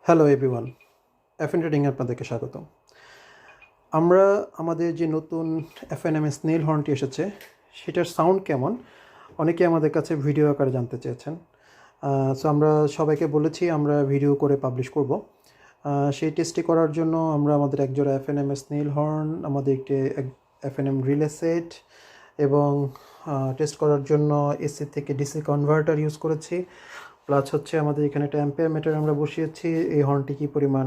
Hello everyone, FN ট্রেডিংয়ে আপনাদেরকে স্বাগতম। আমরা আমাদের যে নতুন FNM স্নেল হর্নটি এসেছে সেটার সাউন্ড কেমন অনেকে আমাদের কাছে ভিডিও আকারে জানতে চেয়েছেন। সো আমরা সবাইকে বলেছি আমরা ভিডিও করে পাবলিশ করব। সেই টেস্টটি করার জন্য আমরা আমাদের একজোড়া FNM স্নেল হর্ন, আমাদের একটি FNM রিলে সেট এবং টেস্ট করার জন্য এসি থেকে ডিসি কনভার্টার ইউজ করেছি। প্লাস হচ্ছে আমাদের এখানে একটা অ্যাম্পিয়ার মিটার আমরা বসিয়েছি এই হর্নটি কী পরিমাণ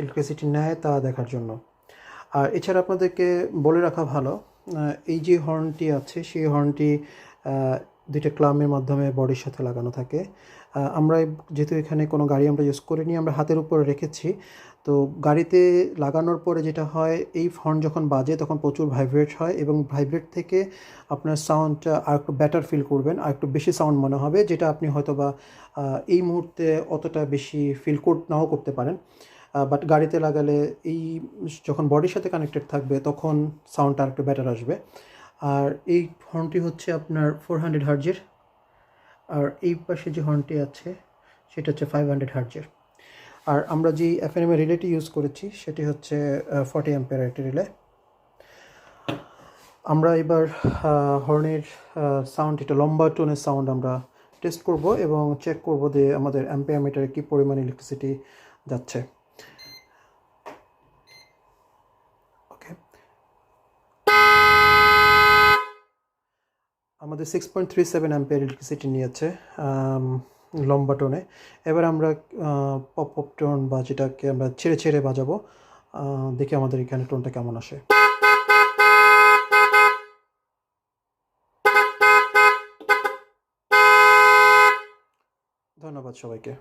ইলেকট্রিসিটি নেয় তা দেখার জন্য। আর এছাড়া আপনাদেরকে বলে রাখা ভালো, এই যে হর্নটি আছে সেই হর্নটি দুইটা ক্লামের মাধ্যমে বডির সাথে লাগানো থাকে। আমরা যেহেতু এখানে কোনো গাড়ি আমরা ইউজ করিনি, আমরা হাতের উপরে রেখেছি। তো গাড়িতে লাগানোর পরে যেটা হয়, এই হর্ন যখন বাজে তখন প্রচুর ভাইব্রেট হয় এবং ভাইব্রেট থেকে আপনার সাউন্ডটা আর একটু বেটার ফিল করবেন, আর একটু বেশি সাউন্ড মনে হবে, যেটা আপনি হয়তো বা এই মুহূর্তে অতটা বেশি ফিল নাও করতে পারেন। বাট গাড়িতে লাগালে এই যখন বডির সাথে কানেক্টেড থাকবে তখন সাউন্ডটা আর একটু বেটার আসবে। আর এই হর্নটি হচ্ছে আপনার 400 হার্জের, আর এই পাশে যে হর্নটি আছে সেটা হচ্ছে 500 হার্জের। আর আমরা যে FNM রিলেটি ইউজ করেছি সেটি হচ্ছে 40 অ্যাম্পিয়ার একটি রিলে। আমরা এবার হর্নের সাউন্ড, এটা লম্বা টোনের সাউন্ড আমরা টেস্ট করব এবং চেক করব যে আমাদের অ্যাম্পিয়ার মিটারে কী পরিমাণ ইলেকট্রিসিটি যাচ্ছে। ওকে, আমাদের 6.37 অ্যাম্পিয়ার ইলেকট্রিসিটি নিয়েছে লম্বা টোনে। এবার আমরা পপ পপ টোন বা যেটাকে আমরা ছেড়ে ছেড়ে বাজাবো, দেখি আমাদের এখানে টোনটা কেমন আসে। ধন্যবাদ সবাইকে।